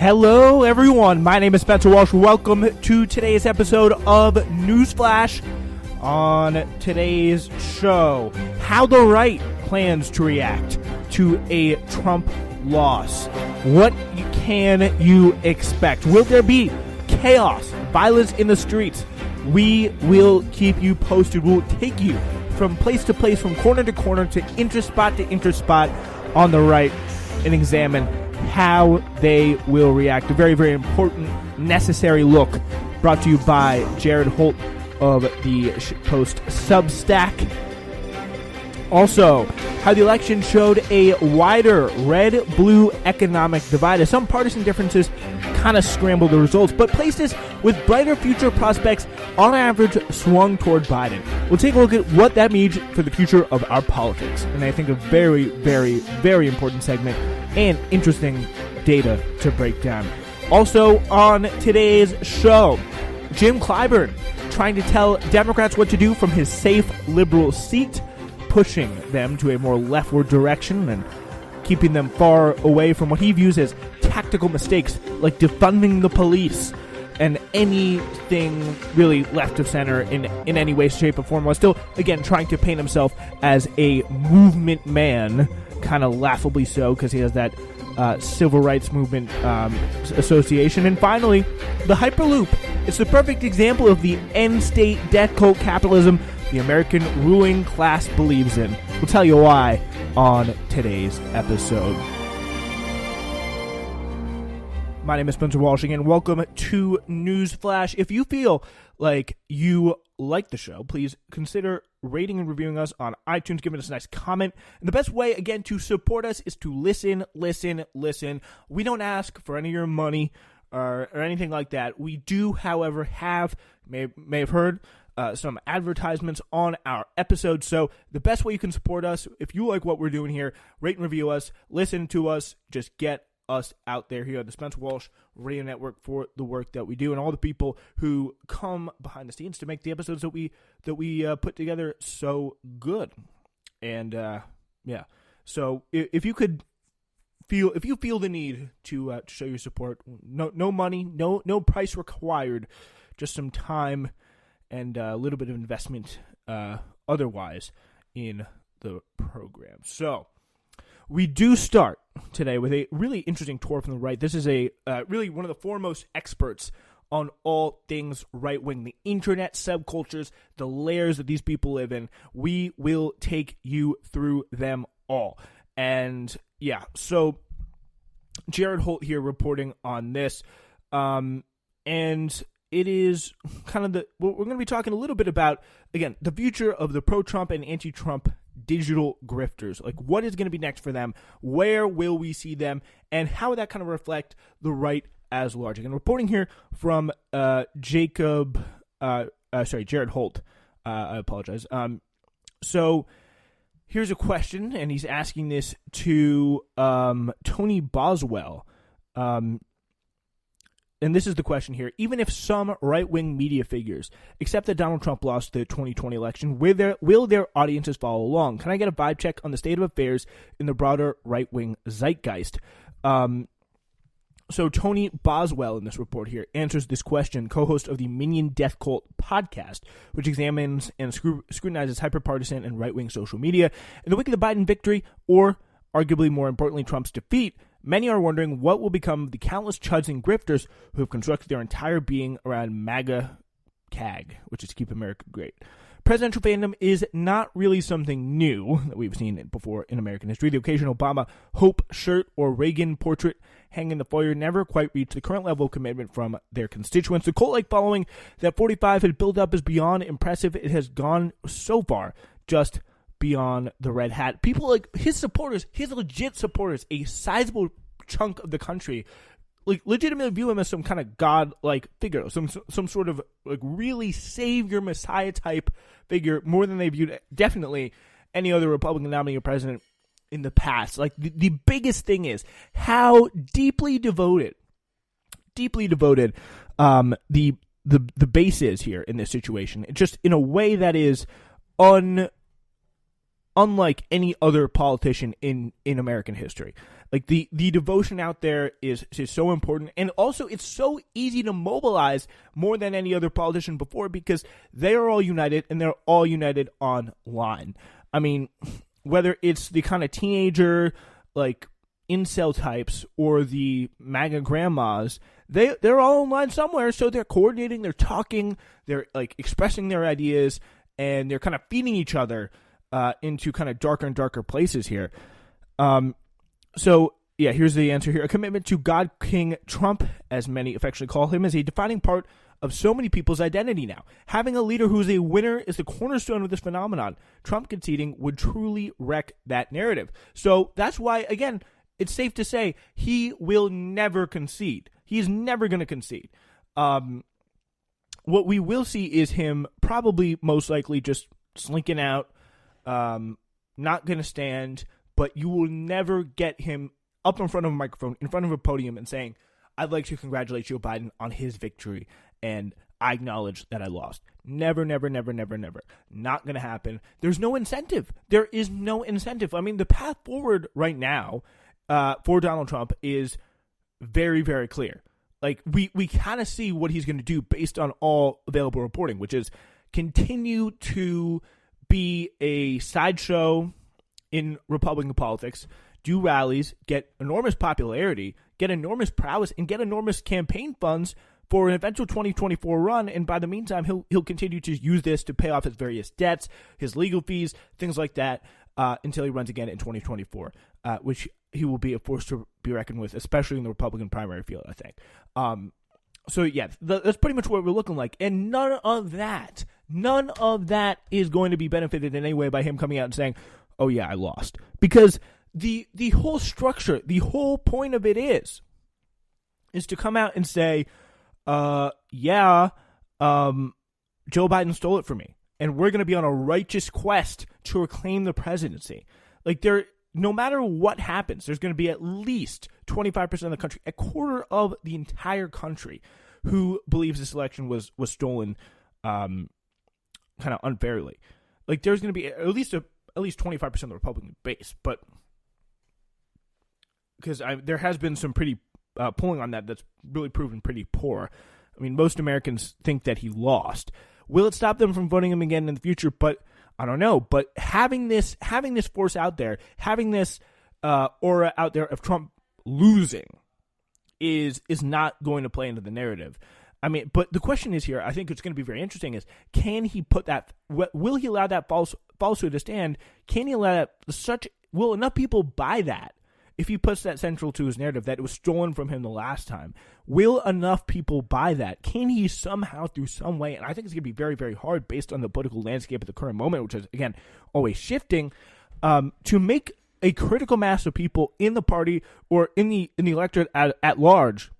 Hello, everyone. My name is Spencer Walsh. Welcome to today's episode of Newsflash. On today's show, how the right plans to react to a Trump loss. What can you expect? Will there be chaos, violence in the streets? We will keep you posted. We'll take you from place to place, from corner to corner, to interspot on the right, and examine how they will react. A very, very important, necessary look brought to you by Jared Holt of the Post Substack. Also, how the election showed a wider red-blue economic divide as some partisan differences kind of scrambled the results, but places with brighter future prospects on average swung toward Biden. We'll take a look at what that means for the future of our politics, and I think a very, very, very important segment and interesting data to break down. Also on today's show, Jim Clyburn trying to tell Democrats what to do from his safe liberal seat, pushing them to a more leftward direction and keeping them far away from what he views as tactical mistakes like defunding the police and anything really left of center in any way, shape, or form, while still, again, trying to paint himself as a movement man, kind of laughably so because he has that civil rights movement association. And finally, the Hyperloop. It's the perfect example of the end-state death cult capitalism the American ruling class believes in. We'll tell you why on today's episode. My name is Spencer Walsh, and welcome to Newsflash. If you feel like you like the show, please consider rating and reviewing us on iTunes, giving us a nice comment. And the best way, again, to support us is to listen. We don't ask for any of your money or anything like that. We do, however, may have heard some advertisements on our episodes. So the best way you can support us, if you like what we're doing here, rate and review us, listen to us, just get us out there here at the Spencer Walsh Radio Network for the work that we do, and all the people who come behind the scenes to make the episodes that we put together so good. And so if you feel the need to show your support, no money, no price required, just some time and a little bit of investment otherwise in the program. So we do start today with a really interesting tour from the right. This is a really one of the foremost experts on all things right-wing, the internet subcultures, the layers that these people live in. We will take you through them all. And yeah, so Jared Holt here reporting on this. And it is kind of we're going to be talking a little bit about, again, the future of the pro-Trump and anti-Trump digital grifters. Like, what is going to be next for them? Where will we see them? And how would that kind of reflect the right as large? Again, reporting here from Jared Holt. I apologize. So here's a question, and he's asking this to Tony Boswell. And this is the question here. Even if some right-wing media figures accept that Donald Trump lost the 2020 election, will their audiences follow along? Can I get a vibe check on the state of affairs in the broader right-wing zeitgeist? So Tony Boswell in this report here answers this question, co-host of the Minion Death Cult podcast, which examines and scrutinizes hyper-partisan and right-wing social media. In the wake of the Biden victory, or arguably more importantly, Trump's defeat, many are wondering what will become of the countless chuds and grifters who have constructed their entire being around MAGA CAG, which is Keep America Great. Presidential fandom is not really something new that we've seen before in American history. The occasional Obama hope shirt or Reagan portrait hanging in the foyer never quite reached the current level of commitment from their constituents. The cult-like following that 45 had built up is beyond impressive. It has gone so far just beyond the red hat. People like his supporters, his legit supporters, a sizable chunk of the country, like legitimately view him as some kind of god-like figure, some sort of like really savior messiah type figure, more than they viewed definitely any other Republican nominee or president in the past. Like the biggest thing is how deeply devoted the base is here in this situation. Just in a way that is unlike any other politician in American history. Like the devotion out there is so important, and also it's so easy to mobilize more than any other politician before because they are all united and they're all united online. I mean, whether it's the kind of teenager like incel types or the MAGA grandmas, they're all online somewhere, so they're coordinating, they're talking, they're like expressing their ideas, and they're kind of feeding each other into kind of darker and darker places here. So, yeah, here's the answer here. A commitment to God King Trump, as many affectionately call him, is a defining part of so many people's identity now. Having a leader who's a winner is the cornerstone of this phenomenon. Trump conceding would truly wreck that narrative. So that's why, again, it's safe to say he will never concede. He's never going to concede. What we will see is him probably most likely just slinking out, not going to stand, but you will never get him up in front of a microphone, in front of a podium, and saying, I'd like to congratulate Joe Biden on his victory, and I acknowledge that I lost. Never, never, never, never, never. Not going to happen. There's no incentive. There is no incentive. I mean, the path forward right now for Donald Trump is very, very clear. Like, we kind of see what he's going to do based on all available reporting, which is continue to be a sideshow in Republican politics, do rallies, get enormous popularity, get enormous prowess, and get enormous campaign funds for an eventual 2024 run. And by the meantime, he'll continue to use this to pay off his various debts, his legal fees, things like that, until he runs again in 2024, which he will be a force to be reckoned with, especially in the Republican primary field, I think. So, yeah, that's pretty much what we're looking like. And none of that is going to be benefited in any way by him coming out and saying, oh, yeah, I lost. Because the whole structure, the whole point of it is to come out and say, Joe Biden stole it from me, and we're going to be on a righteous quest to reclaim the presidency. Like, no matter what happens, there's going to be at least 25% of the country, a quarter of the entire country, who believes this election was stolen kind of unfairly. Like, there's going to be at least 25% of the Republican base, but because there has been some pretty polling on that's really proven pretty poor. I mean, most Americans think that he lost. Will it stop them from voting him again in the future? But I don't know. But having this force out there, having this aura out there of Trump losing is not going to play into the narrative. I mean, but the question is here, I think it's going to be very interesting, is can he put that, will he allow that falsehood to stand? Can he allow that, will enough people buy that if he puts that central to his narrative that it was stolen from him the last time? Will enough people buy that? Can he somehow, through some way, and I think it's going to be very, very hard based on the political landscape at the current moment, which is, again, always shifting, to make a critical mass of people in the party or in the electorate at large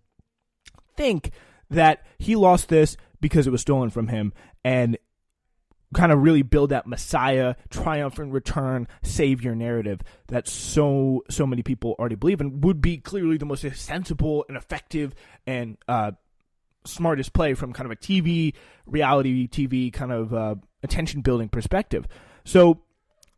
think that he lost this because it was stolen from him, and kind of really build that Messiah, triumphant return, savior narrative that so many people already believe and would be clearly the most sensible and effective and smartest play from kind of a reality TV kind of attention-building perspective. So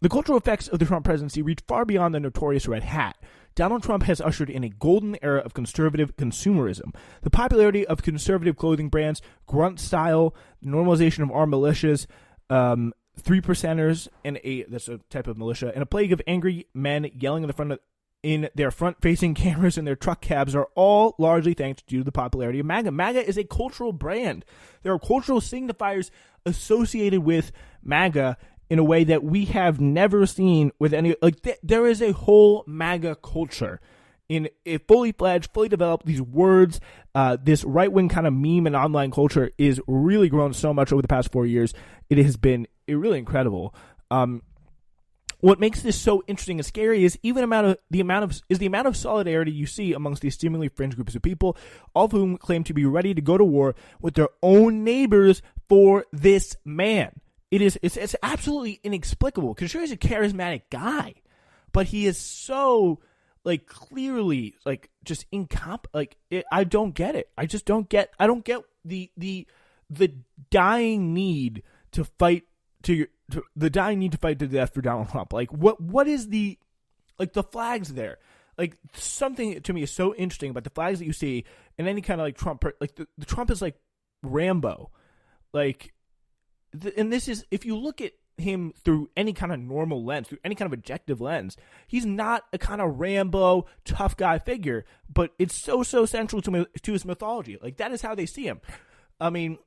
the cultural effects of the Trump presidency reach far beyond the notorious red hat. Donald Trump has ushered in a golden era of conservative consumerism. The popularity of conservative clothing brands, grunt style, normalization of armed militias, 3%ers, and that's a type of militia, and a plague of angry men yelling in their front-facing cameras in their truck cabs are all largely thanks to the popularity of MAGA. MAGA is a cultural brand. There are cultural signifiers associated with MAGA in a way that we have never seen with any, there is a whole MAGA culture in a fully fledged, fully developed. These words, this right-wing kind of meme and online culture is really grown so much over the past 4 years. It has been really incredible. What makes this so interesting and scary is the amount of solidarity you see amongst these seemingly fringe groups of people, all of whom claim to be ready to go to war with their own neighbors for this man. It's absolutely inexplicable, because sure, he's a charismatic guy, but he is so clearly just incompetent. I don't get it. I don't get the dying need to fight to the death for Donald Trump. What is the flags there? like something to me is so interesting about the flags that you see in any kind of like Trump, like the Trump is like Rambo, like, and this is, if you look at him through any kind of normal lens, through any kind of objective lens, he's not a kind of Rambo tough guy figure, but it's so central to his mythology. Like, that is how they see him. I mean,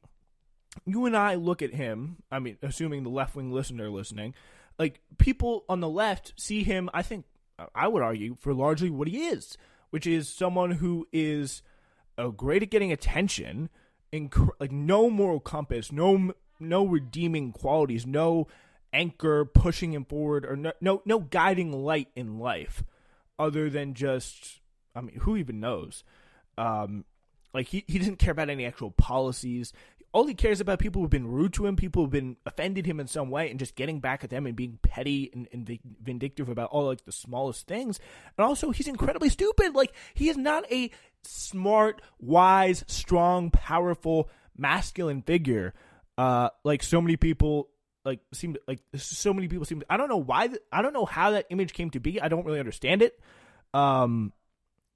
you and I look at him, I mean, assuming the left-wing listener listening, like, people on the left see him, I think, I would argue, for largely what he is, which is someone who is great at getting attention, like no moral compass, no redeeming qualities, no anchor pushing him forward, or no guiding light in life, other than just, I mean, who even knows? Like, he doesn't care about any actual policies. All he cares about people who've been rude to him, people who've been offended him in some way, and just getting back at them and being petty and vindictive about all like the smallest things. And also, he's incredibly stupid. Like, he is not a smart, wise, strong, powerful, masculine figure. Like so many people seem to, I don't know why, I don't know how that image came to be. I don't really understand it. And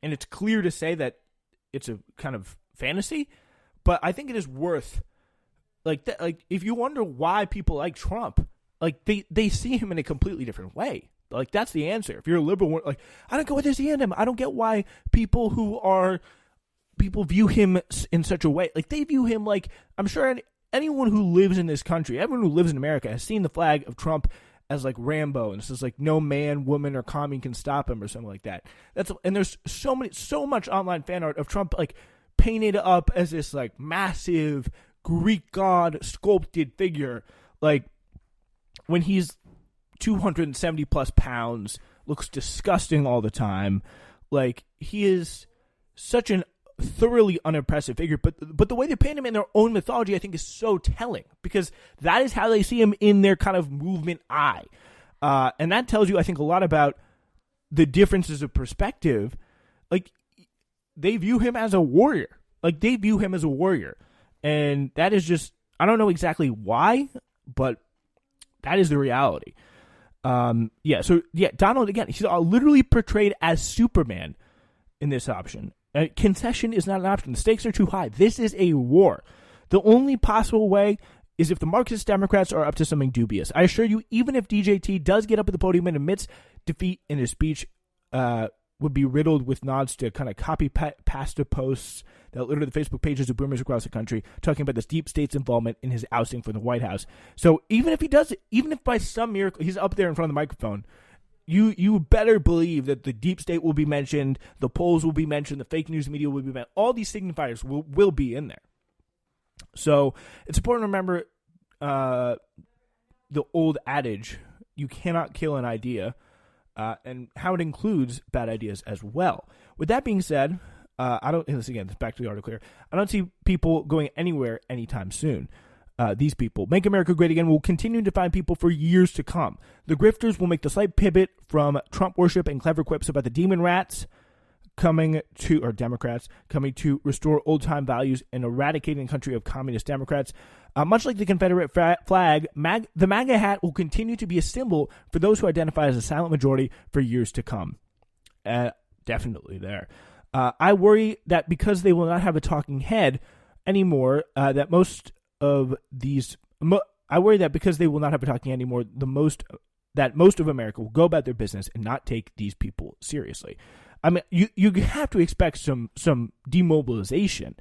it's clear to say that it's a kind of fantasy, but I think it is worth, like, that, like, if you wonder why people like Trump, like, they see him in a completely different way. Like, that's the answer. If you're a liberal, like, I don't get what they see in him. I don't get why people view him in such a way. Like, they view him like, I'm sure anyone who lives in this country, everyone who lives in America has seen the flag of Trump as like Rambo, and this is like no man, woman, or commie can stop him, or something like that. And there's so much online fan art of Trump like painted up as this like massive Greek god sculpted figure, like when he's 270 plus pounds, looks disgusting all the time. Like, he is such an thoroughly unimpressive figure, but the way they paint him in their own mythology, I think, is so telling, because that is how they see him in their kind of movement eye, and that tells you, I think, a lot about the differences of perspective. Like, they view him as a warrior. And that is just, I don't know exactly why, but that is the reality. Donald, again, he's literally portrayed as Superman in this option. Concession is not an option. The stakes are too high. This is a war. The only possible way is if the Marxist Democrats are up to something dubious. I assure you, even if DJT does get up at the podium and admits defeat in his speech, would be riddled with nods to kind of copy pasta posts that litter the Facebook pages of boomers across the country, talking about this deep state's involvement in his ousting from the White House. So even if he does it, even if by some miracle he's up there in front of the microphone, you better believe that the deep state will be mentioned, the polls will be mentioned, the fake news media will be mentioned. All these signifiers will be in there. So it's important to remember the old adage, you cannot kill an idea, and how it includes bad ideas as well. With that being said, back to the article here, I don't see people going anywhere anytime soon. These people, Make America Great Again, will continue to find people for years to come. The grifters will make the slight pivot from Trump worship and clever quips about the demon rats Democrats coming to restore old-time values and eradicating the country of communist Democrats. Much like the Confederate flag, the MAGA hat will continue to be a symbol for those who identify as a silent majority for years to come. Definitely there. I worry that because they will not have a talking head anymore, that most of America will go about their business and not take these people seriously. I mean, you have to expect some demobilization,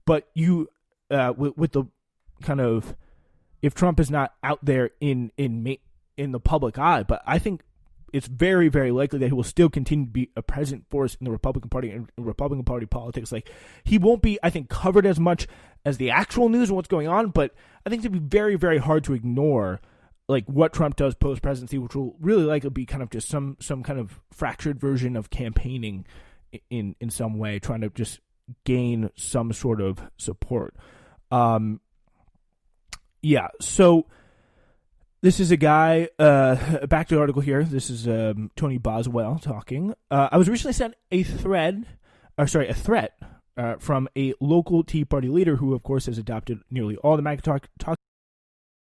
but with the kind of, if Trump is not out there in the public eye, but I think it's very, very likely that he will still continue to be a present force in the Republican Party and Republican Party politics. Like, he won't be, I think, covered as much as the actual news and what's going on, but I think it'd be very, very hard to ignore, like, what Trump does post-presidency, which will really likely be kind of just some kind of fractured version of campaigning in some way, trying to just gain some sort of support. So this is a guy, back to the article here. This is Tony Boswell talking. I was recently sent a threat from a local Tea Party leader who, of course, has adopted nearly all the MAGA talk